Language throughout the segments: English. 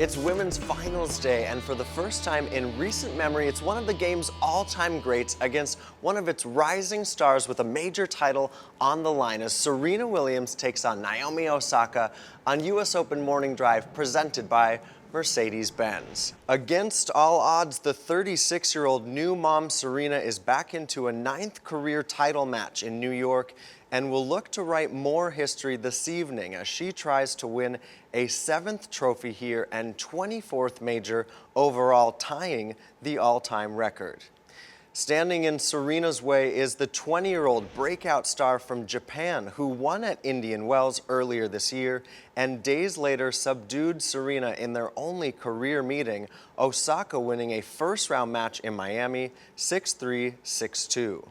It's women's finals day, and for the first time in recent memory, it's one of the game's all-time greats against one of its rising stars with a major title on the line as Serena Williams takes on Naomi Osaka on US Open Morning Drive presented by Mercedes-Benz. Against all odds, the 36-year-old new mom Serena is back into a 9th career title match in New York and will look to write more history this evening as she tries to win a 7th trophy here and 24th major overall, tying the all-time record. Standing in Serena's way is the 20-year-old breakout star from Japan who won at Indian Wells earlier this year and days later subdued Serena in their only career meeting, Osaka winning a first-round match in Miami 6-3, 6-2.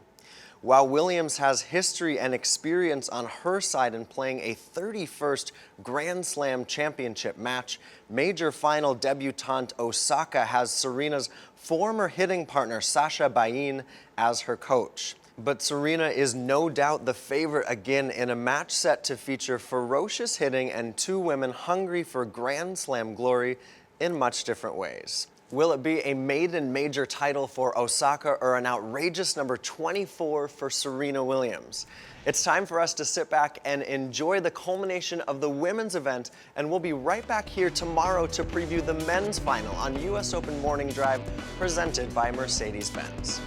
While Williams has history and experience on her side in playing a 31st Grand Slam championship match, major final debutante Osaka has Serena's former hitting partner Sasha Bain as her coach. But Serena is no doubt the favorite again in a match set to feature ferocious hitting and two women hungry for Grand Slam glory in much different ways. Will it be a maiden major title for Osaka or an outrageous number 24 for Serena Williams? It's time for us to sit back and enjoy the culmination of the women's event, and we'll be right back here tomorrow to preview the men's final on US Open Morning Drive presented by Mercedes-Benz.